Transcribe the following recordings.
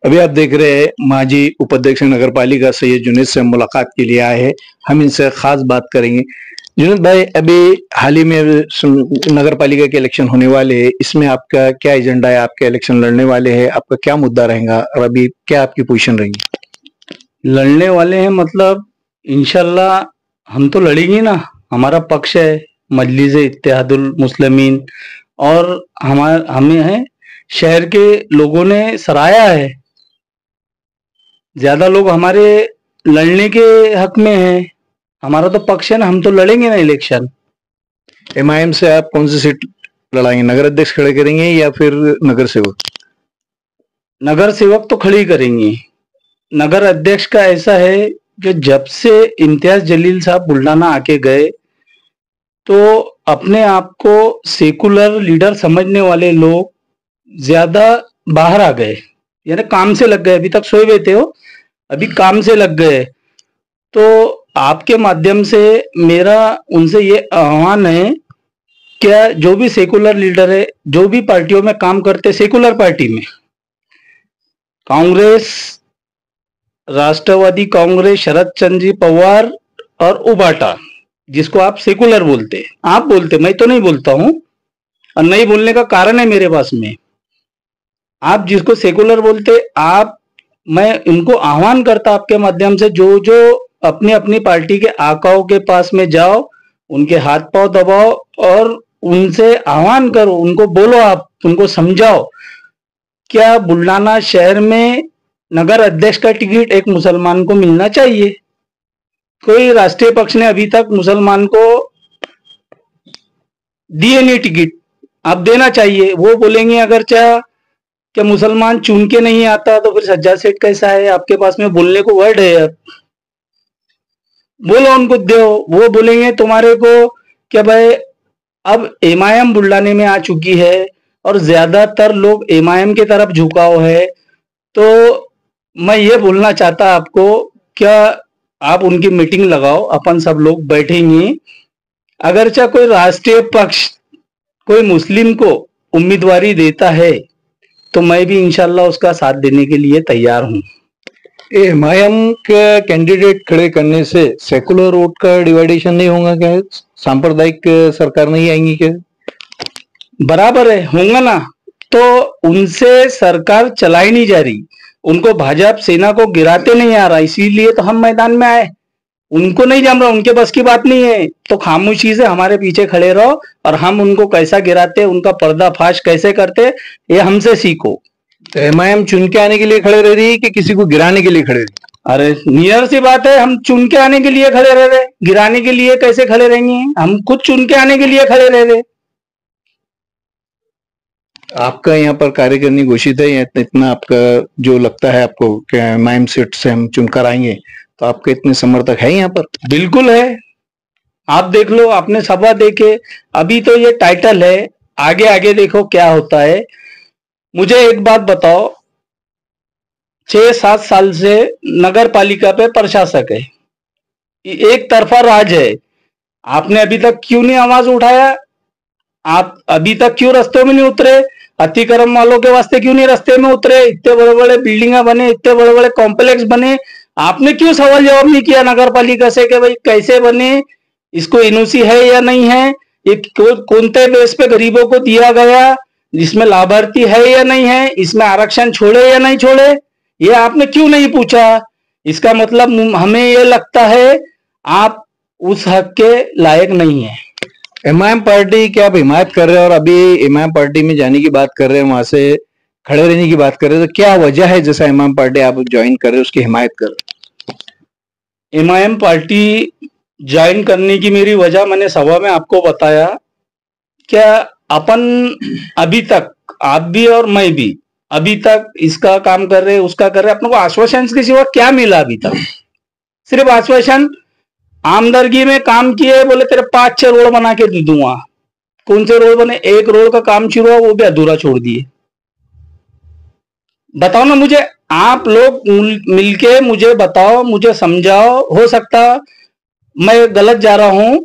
अभी आप देख रहे हैं माजी उपाध्यक्ष नगर पालिका सैयद जुनैद से मुलाकात के लिए आए हैं। हम इनसे खास बात करेंगे। जुनैद भाई, अभी हाल ही में नगर पालिका के इलेक्शन होने वाले हैं, इसमें आपका क्या एजेंडा है? आपके इलेक्शन लड़ने वाले हैं, आपका क्या मुद्दा रहेगा और अभी क्या आपकी पोजीशन रहेगी? लड़ने वाले हैं मतलब इंशाल्लाह हम तो लड़ेंगे ना। हमारा पक्ष है मजलिस इत्तेहादुल मुस्लिमीन और हमें है शहर के लोगों ने सराहा है। ज्यादा लोग हमारे लड़ने के हक में हैं। हमारा तो पक्ष है ना, हम तो लड़ेंगे ना इलेक्शन। एमआईएम से आप कौन सी सीट लड़ाएंगे? नगर अध्यक्ष खड़े करेंगे या फिर नगर सेवक? नगर सेवक तो खड़ी करेंगे। नगर अध्यक्ष का ऐसा है कि जब से इम्तियाज जलील साहब बुल्डाना आके गए तो अपने आप को सेकुलर लीडर समझने वाले लोग ज्यादा बाहर आ गए, यानी काम से लग गए। अभी तक सोए हुए थे हो, अभी काम से लग गए। तो आपके माध्यम से मेरा उनसे ये आह्वान है, क्या जो भी सेकुलर लीडर है, जो भी पार्टियों में काम करते, सेकुलर पार्टी में कांग्रेस, राष्ट्रवादी कांग्रेस, शरद चंद्र जी पवार और उबाटा, जिसको आप सेकुलर बोलते, आप बोलते, मैं तो नहीं बोलता हूं, और नहीं बोलने का कारण है मेरे पास में। आप जिसको सेकुलर बोलते, आप, मैं उनको आह्वान करता आपके माध्यम से, जो जो अपनी अपनी पार्टी के आकाओं के पास में जाओ, उनके हाथ पांव दबाओ और उनसे आह्वान करो, उनको बोलो, आप उनको समझाओ क्या बुल्डाना शहर में नगर अध्यक्ष का टिकट एक मुसलमान को मिलना चाहिए। कोई राष्ट्रीय पक्ष ने अभी तक मुसलमान को दिए नहीं टिकट, आप देना चाहिए। वो बोलेंगे अगर चाह कि मुसलमान चुन के नहीं आता तो फिर सज्जाद सेठ कैसा है? आपके पास में बोलने को वर्ड है, अब बोलो, उनको दो। वो बोलेंगे तुम्हारे को क्या भाई, अब एमआईएम बुल्डाने में आ चुकी है और ज्यादातर लोग एमआईएम की तरफ झुकाव है। तो मैं ये बोलना चाहता आपको, क्या आप उनकी मीटिंग लगाओ, अपन सब लोग बैठेंगे। अगर चाहे कोई राष्ट्रीय पक्ष कोई मुस्लिम को उम्मीदवारी देता है तो मैं भी इंशाल्लाह उसका साथ देने के लिए तैयार हूं। एमआईएम के कैंडिडेट खड़े करने से सेकुलर वोट का डिवाइडेशन नहीं होगा क्या? सांप्रदायिक सरकार नहीं आएंगी क्या? बराबर है, होगा ना। तो उनसे सरकार चलाई नहीं जा रही, उनको भाजपा सेना को गिराते नहीं आ रहा, इसीलिए तो हम मैदान में आए। उनको नहीं जम रहा, उनके बस की बात नहीं है, तो खामोशी से हमारे पीछे खड़े रहो और हम उनको कैसा गिराते, उनका पर्दाफाश कैसे करते, ये हमसे सीखो। तो एमआईएम चुन के आने के लिए खड़े रह रही है कि किसी को गिराने के लिए खड़े रही? अरे नियर सी बात है, हम चुन के आने के लिए खड़े रह रहे, गिराने के लिए कैसे खड़े रहेंगे? हम खुद चुन के आने के लिए खड़े रह रहे। आपका यहाँ पर कार्य करनी घोषित है या इतना आपका जो लगता है आपको कि एमआईएम सीट से हम चुनकर आएंगे, तो आपके इतने समर्थक है यहाँ पर? बिल्कुल है, आप देख लो, आपने सभा देखे, अभी तो ये टाइटल है, आगे आगे देखो क्या होता है। मुझे एक बात बताओ, 6-7 साल से नगर पालिका पे प्रशासक है, एक तरफा राज है, आपने अभी तक क्यों नहीं आवाज उठाया? आप अभी तक क्यों रास्तों में नहीं उतरे? अतिक्रमण वालों के वास्ते क्यों नहीं रास्ते में उतरे? इतने बड़े बड़े बिल्डिंगा बने, इतने बड़े बड़े कॉम्प्लेक्स बने, आपने क्यों सवाल जवाब नहीं किया नगर पालिका से कि भाई कैसे बने, इसको एनओसी है या नहीं है, ये कौनते बेस पे गरीबों को दिया गया, इसमें लाभार्थी है या नहीं है, इसमें आरक्षण छोड़े या नहीं छोड़े, ये आपने क्यों नहीं पूछा? इसका मतलब हमें ये लगता है आप उस हक के लायक नहीं है। एमआईएम पार्टी की आप हिमायत कर रहे हैं और अभी एमआईएम पार्टी में जाने की बात कर रहे हैं, वहां से खड़े रहने की बात कर रहे हैं, तो क्या वजह है जैसा एमआईएम पार्टी आप ज्वाइन कर रहे हैं उसकी हिमायत कर रहे हैं? एमआईएम पार्टी ज्वाइन करने की मेरी वजह मैंने सभा में आपको बताया। क्या अपन अभी तक, आप भी और मैं भी अभी तक इसका काम कर रहे, उसका कर रहे, अपने को आश्वासन के सिवा क्या मिला अभी तक? सिर्फ आश्वासन, आमदरगी में काम किए, बोले तेरे 5-6 रोड बना के दे दूंगा। कौन से रोड बने? एक रोड का काम शुरू हुआ, वो भी अधूरा छोड़ दिए। बताओ ना मुझे, आप लोग मिलके मुझे बताओ, मुझे समझाओ। हो सकता मैं गलत जा रहा हूं,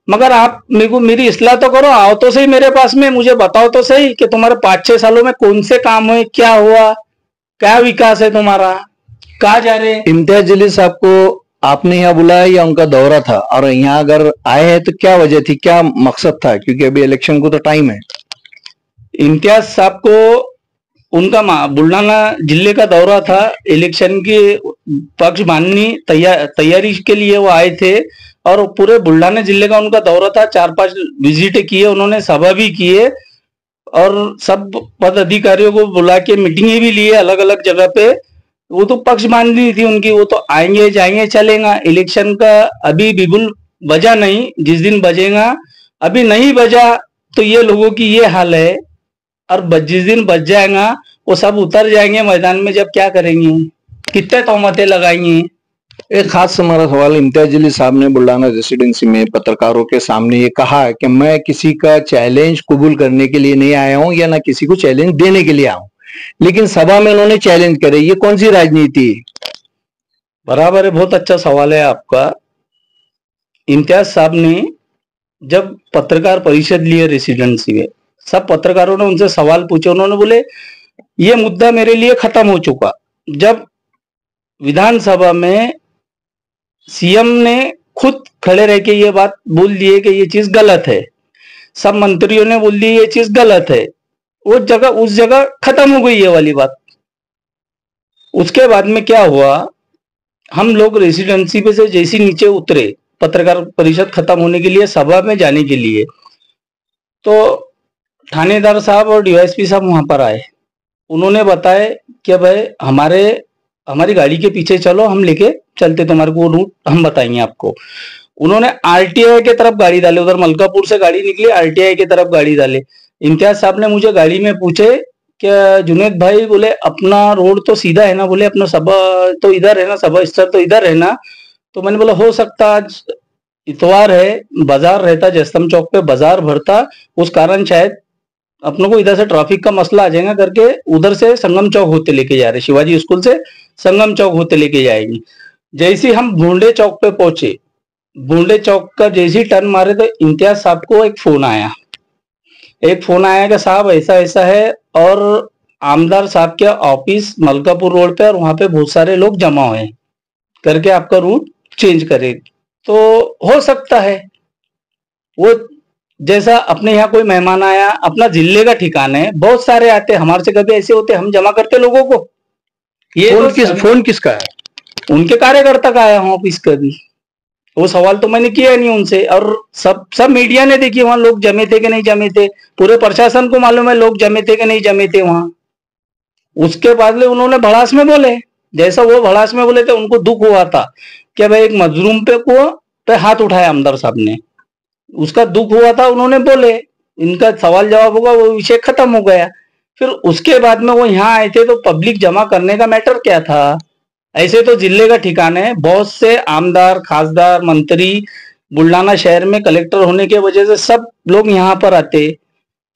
मगर आप मेरे को मेरी इस्लाह तो करो, आओ तो सही मेरे पास में, मुझे बताओ तो सही कि तुम्हारे 5-6 सालों में कौन से काम हुए, क्या हुआ। क्या विकास है तुम्हारा, कहाँ जा रहे? इम्तियाज जलील साहब को आपने यहाँ बुलाया या उनका दौरा था? और यहाँ अगर आए हैं तो क्या वजह थी, क्या मकसद था? क्योंकि अभी इलेक्शन को तो टाइम है। इम्तियाज साहब को उनका बुल्ढाना जिले का दौरा था, इलेक्शन की पक्ष बांधनी तैयारी के लिए वो आए थे और पूरे बुल्ढाना जिले का उनका दौरा था। 4-5 विजिट किए उन्होंने, सभा भी किए और सब पद अधिकारियों को बुला के मीटिंगें भी लिए अलग अलग जगह पे। वो तो पक्ष बांधनी थी उनकी, वो तो आएंगे जाएंगे चलेगा। इलेक्शन का अभी बिगुल बजा नहीं, जिस दिन बजेगा, अभी नहीं बजा तो ये लोगों की ये हाल है, और जिस दिन बच जाएगा वो सब उतर जाएंगे मैदान में। जब क्या करेंगे, कितने तोहमतें लगाएंगे? एक खास हमारा सवाल, इम्तियाज जलील साहब ने बुल्ढाना रेसिडेंसी में पत्रकारों के सामने ये कहा है कि मैं किसी का चैलेंज कबूल करने के लिए नहीं आया हूं या ना किसी को चैलेंज देने के लिए आया हूं, लेकिन सभा में उन्होंने चैलेंज करे। ये कौन सी राजनीति? बराबर है, बहुत अच्छा सवाल है आपका। इम्तियाज साहब ने जब पत्रकार परिषद लिए रेसिडेंसी में, सब पत्रकारों ने उनसे सवाल पूछे, उन्होंने बोले ये मुद्दा मेरे लिए खत्म हो चुका। जब विधानसभा में सीएम ने खुद खड़े रह के ये बात बोल दिए कि ये चीज गलत है, सब मंत्रियों ने बोल दी ये चीज गलत है, उस जगह खत्म हो गई ये वाली बात। उसके बाद में क्या हुआ, हम लोग रेसिडेंसी पे से जैसे नीचे उतरे पत्रकार परिषद खत्म होने के लिए, सभा में जाने के लिए, तो थानेदार साहब और डीवाईएसपी साहब वहां पर आए। उन्होंने बताया कि भाई हमारी गाड़ी के पीछे चलो, हम लेके चलते, तुम्हारे को रूट हम बताएंगे आपको। उन्होंने आरटीआई के तरफ गाड़ी डाले, उधर मलकापुर से गाड़ी निकली, आरटीआई के तरफ गाड़ी डाले। इम्तियाज साहब ने मुझे गाड़ी में पूछे कि जुनेद भाई, बोले अपना रोड तो सीधा है ना? बोले अपना सभा तो इधर है ना, सभा स्थल तो इधर है ना? तो मैंने बोला हो सकता, आज इतवार है, बाजार रहता, जयस्तंभ चौक पे बाजार भरता, उस कारण शायद अपनों को इधर से ट्रैफिक का मसला आ जाएगा करके उधर से संगम चौक होते लेके जा रहे, शिवाजी स्कूल से संगम चौक होते लेके जाएंगे। जैसे हम भूंडे चौक पे पहुंचे, भूंडे चौक का जैसे ही टर्न मारे तो इम्तियाज साहब को एक फोन आया कि साहब ऐसा ऐसा है और आमदार साहब के ऑफिस मलकापुर रोड पे और वहां पे बहुत सारे लोग जमा हुए हैं, करके आपका रूट चेंज करे। तो हो सकता है वो, जैसा अपने यहाँ कोई मेहमान आया, अपना जिले का ठिकाना है, बहुत सारे आते, हमारे से कभी ऐसे होते, हम जमा करते लोगों को। ये फोन किसका है? उनके कार्यकर्ता का आया हूँ ऑफिस का भी। वो सवाल तो मैंने किया नहीं उनसे, और सब मीडिया ने देखी वहां लोग जमे थे कि नहीं जमे थे, पूरे प्रशासन को मालूम है लोग जमे थे कि नहीं जमे थे वहां। उसके बाद में उन्होंने भड़ास में बोले, जैसा वो भड़ास में बोले थे, उनको दुख हुआ था कि भाई एक मजलूम पे हाथ उठाया आमदार साहब ने, उसका दुख हुआ था, उन्होंने बोले, इनका सवाल जवाब होगा, वो विषय खत्म हो गया। फिर उसके बाद में वो यहाँ आए थे, तो पब्लिक जमा करने का मैटर क्या था? ऐसे तो जिले का ठिकाना है, बहुत से आमदार, खासदार, मंत्री बुल्ढाना शहर में कलेक्टर होने के वजह से सब लोग यहाँ पर आते।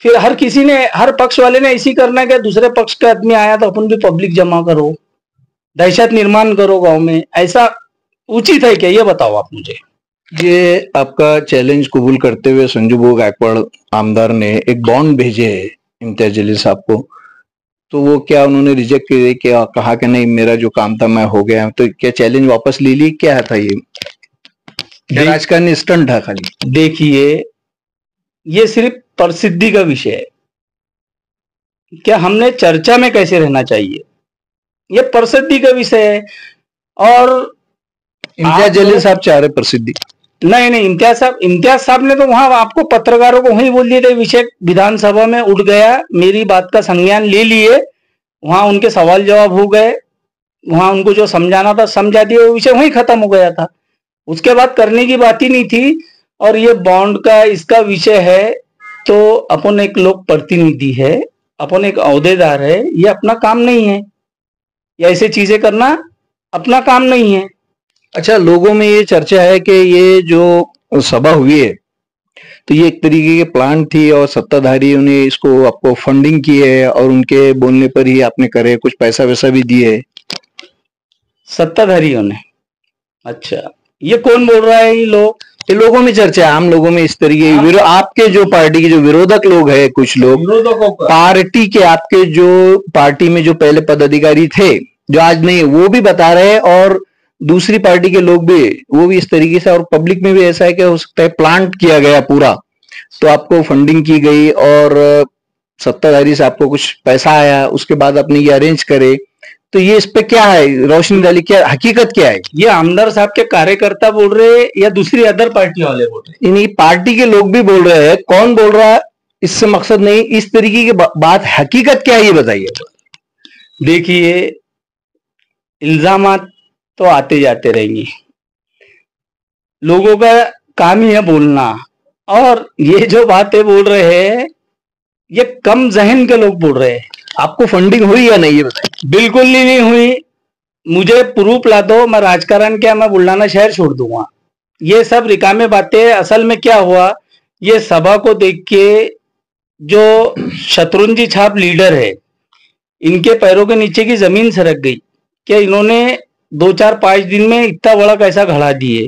फिर हर किसी ने, हर पक्ष वाले ने ऐसी करना है कि दूसरे पक्ष का आदमी आया तो अपन भी पब्लिक जमा करो, दहशत निर्माण करो गांव में, ऐसा उचित है क्या? ये बताओ आप मुझे। ये आपका चैलेंज कबूल करते हुए संजू गायकवाड़ आमदार ने एक बॉन्ड भेजे है इम्तियाज जलील साहब को, तो वो क्या उन्होंने रिजेक्ट किए, क्या कहा कि नहीं मेरा जो काम था मैं हो गया, तो क्या चैलेंज वापस ले ली, क्या था ये? राजकारणी स्टंट था खाली? देखिए, ये सिर्फ प्रसिद्धि का विषय है, क्या हमने चर्चा में कैसे रहना चाहिए, ये प्रसिद्धि का विषय है। और इम्तियाज जलील साहब चाह रहे प्रसिद्धि? नहीं, इम्तियाज साहब ने तो वहां आपको पत्रकारों को वहीं बोल दिए थे, विषय विधानसभा में उठ गया, मेरी बात का संज्ञान ले लिए, वहां उनके सवाल जवाब हो गए, वहां उनको जो समझाना था समझा दिया, वो विषय वहीं खत्म हो गया था। उसके बाद करने की बात ही नहीं थी। और ये बॉन्ड का इसका विषय है, तो अपन एक लोक प्रतिनिधि है, अपन एक अहदेदार है, ये अपना काम नहीं है, या ऐसे चीजें करना अपना काम नहीं है। अच्छा, लोगों में ये चर्चा है कि ये जो सभा हुई है तो ये एक तरीके की प्लान थी और सत्ताधारियों ने इसको आपको फंडिंग की है और उनके बोलने पर ही आपने करे, कुछ पैसा वैसा भी दिए? सत्ताधारियों ने? अच्छा, ये कौन बोल रहा है? ये लोग ये लोगों में चर्चा है, आम लोगों में इस तरीके आपके जो पार्टी के जो विरोधक लोग हैं, कुछ लोग पार्टी के, आपके जो पार्टी में जो पहले पदाधिकारी थे जो आज नहीं, वो भी बता रहे हैं, और दूसरी पार्टी के लोग भी, वो भी इस तरीके से, और पब्लिक में भी ऐसा है कि हो सकता है प्लांट किया गया पूरा, तो आपको फंडिंग की गई और सत्ताधारी से आपको कुछ पैसा आया, उसके बाद आपने ये अरेंज करे। तो ये इस पे क्या है रोशनी डाली, क्या हकीकत क्या है? ये आमदार साहब के कार्यकर्ता बोल रहे हैं या दूसरी अदर पार्टी वाले बोल रहे हैं? नहीं, पार्टी के लोग भी बोल रहे हैं। कौन बोल रहा है इससे मकसद नहीं, इस तरीके की बात हकीकत क्या है ये बताइए। देखिए, इल्जामात तो आते जाते रहेंगे, लोगों का काम ही है बोलना, और ये जो बातें बोल रहे हैं ये कम जहन के लोग बोल रहे हैं। आपको फंडिंग हुई या नहीं ये बताइए। बिल्कुल नहीं हुई, मुझे प्रूफ ला दो, मैं राजकारण क्या, मैं बुल्ढाना शहर छोड़ दूंगा। ये सब रिकामे बातें। असल में क्या हुआ, ये सभा को देख के जो शत्रुंजी छाप लीडर है, इनके पैरों के नीचे की जमीन सरक गई कि इन्होंने 2-4-5 दिन में इतना बड़ा कैसा घड़ा दिए,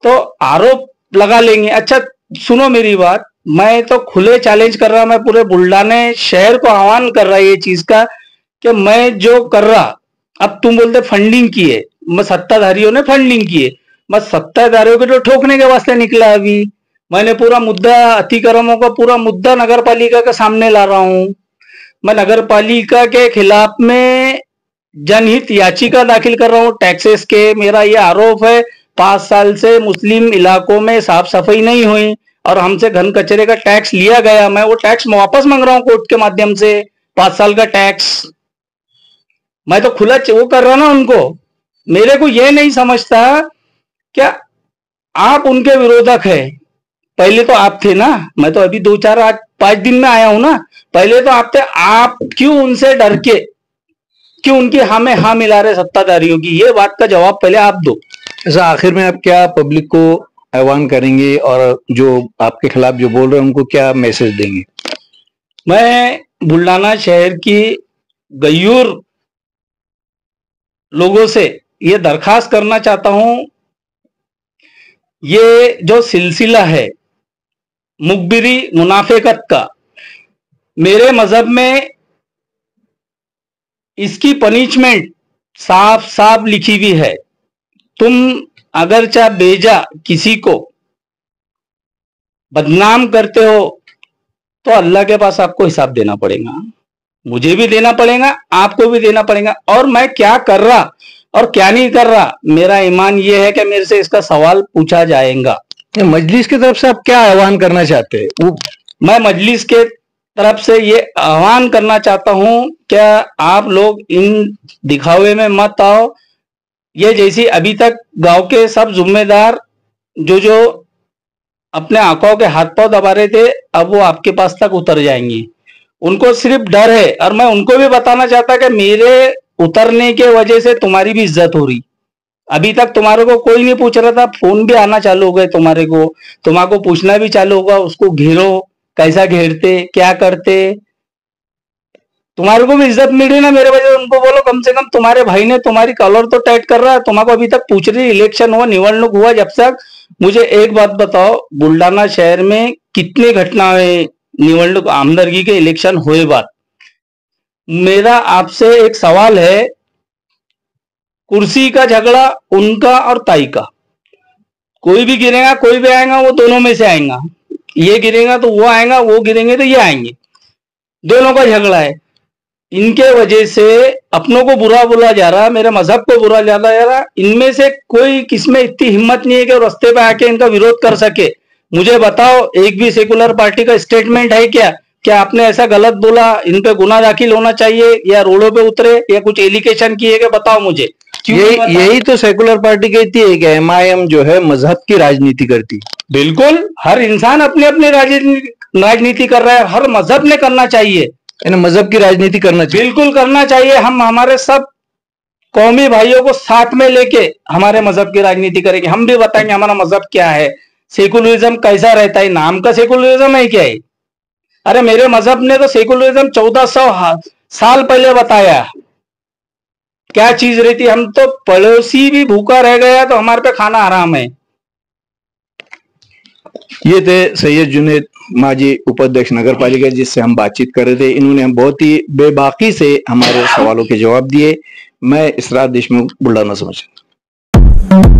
तो आरोप लगा लेंगे। अच्छा सुनो मेरी बात, मैं तो खुले चैलेंज कर रहा, मैं पूरे बुल्ढाने शहर को आह्वान कर रहा है ये चीज का कि मैं जो कर रहा, अब तुम बोलते फंडिंग की है, मैं सत्ताधारियों ने फंडिंग की है, मैं सत्ताधारियों को तो ठोकने के वास्ते निकला। अभी मैंने पूरा मुद्दा, अतिक्रमों का पूरा मुद्दा नगर पालिका के सामने ला रहा हूं। मैं नगर पालिका के खिलाफ में जनहित याचिका दाखिल कर रहा हूं टैक्सेस के। मेरा ये आरोप है 5 साल से मुस्लिम इलाकों में साफ सफाई नहीं हुई और हमसे घन कचरे का टैक्स लिया गया। मैं वो टैक्स वापस मांग रहा हूं कोर्ट के माध्यम से, 5 साल का टैक्स। मैं तो खुला वो कर रहा ना उनको। मेरे को ये नहीं समझता क्या आप उनके विरोधक है। पहले तो आप थे ना, मैं तो अभी 2-4-5 दिन में आया हूं ना। पहले तो आप थे, आप क्यों उनसे डर के, क्यों उनकी हाँ में हाँ मिला रहे सत्ताधारियों की? ये बात का जवाब पहले आप दो। ऐसा आखिर में आप क्या पब्लिक को आह्वान करेंगे और जो आपके खिलाफ जो बोल रहे हैं उनको क्या मैसेज देंगे? मैं बुल्ढाना शहर की गयूर लोगों से ये दरखास्त करना चाहता हूं, ये जो सिलसिला है मुखबिरी मुनाफेकत का, मेरे मजहब में इसकी पनिशमेंट साफ साफ लिखी हुई है। तुम अगर चाहे बेजा किसी को बदनाम करते हो तो अल्लाह के पास आपको हिसाब देना पड़ेगा, मुझे भी देना पड़ेगा, आपको भी देना पड़ेगा। और मैं क्या कर रहा और क्या नहीं कर रहा, मेरा ईमान यह है कि मेरे से इसका सवाल पूछा जाएगा। मजलिस की तरफ से आप क्या आह्वान करना चाहते हैं? मैं मजलिस के तरफ से ये आह्वान करना चाहता हूं, क्या आप लोग इन दिखावे में मत आओ। ये जैसी अभी तक गांव के सब जिम्मेदार जो जो अपने आंखों के हाथ पांव दबा रहे थे, अब वो आपके पास तक उतर जाएंगे। उनको सिर्फ डर है, और मैं उनको भी बताना चाहता कि मेरे उतरने के वजह से तुम्हारी भी इज्जत हो रही। अभी तक तुम्हारे को कोई नहीं पूछ रहा था, फोन भी आना चालू हो गए तुम्हारे को पूछना भी चालू होगा उसको घेरो, कैसा घेरते, क्या करते। तुम्हारे को भी इज्जत मिल रही ना मेरे वजह से। उनको बोलो कम से कम तुम्हारे भाई ने तुम्हारी कॉलर तो टाइट कर रहा है, तुम्हारे अभी तक पूछ रही। इलेक्शन हुआ, निवडणूक हुआ जब तक, मुझे एक बात बताओ, बुल्ढाना शहर में कितनी घटनाएं निवडणूक आमदरगी के इलेक्शन हुए बाद। मेरा आपसे एक सवाल है, कुर्सी का झगड़ा उनका और ताई का, कोई भी गिरेगा कोई भी आएगा, वो दोनों में से आएगा। ये गिरेगा तो वो आएगा, वो गिरेंगे तो ये आएंगे, दोनों का झगड़ा है। इनके वजह से अपनों को बुरा बोला जा रहा है, मेरे मजहब को बुरा जा रहा है। इनमें से कोई किसमें इतनी हिम्मत नहीं है कि रास्ते पे आके इनका विरोध कर सके। मुझे बताओ, एक भी सेकुलर पार्टी का स्टेटमेंट है क्या आपने ऐसा गलत बोला, इन पे गुना दाखिल होना चाहिए, या रोडों पे उतरे, या कुछ एलिगेशन किए? क्या बताओ मुझे। यही तो सेकुलर पार्टी कहती है कि एमआईएम जो है मजहब की राजनीति करती। बिल्कुल, हर इंसान अपने अपने राजनीति कर रहा है, हर मजहब ने करना चाहिए, मजहब की राजनीति करना चाहिए, बिल्कुल करना चाहिए। हम हमारे सब कौमी भाइयों को साथ में लेके हमारे मजहब की राजनीति करेंगे। हम भी बताएंगे हमारा मजहब क्या है, सेकुलरिज्म कैसा रहता है। नाम का सेकुलरिज्म है क्या है? अरे मेरे मजहब ने तो सेकुलरिज्म 1400 साल पहले बताया क्या चीज रहती। हम तो पड़ोसी भी भूखा रह गया तो हमारे पे खाना हराम है। ये थे सैयद जुनैद माजी उपाध्यक्ष नगर पालिका, जिससे हम बातचीत कर रहे थे। इन्होंने बहुत ही बेबाकी से हमारे सवालों के जवाब दिए। मैं इसरार देशमुख, बुल्ढाना समाचार।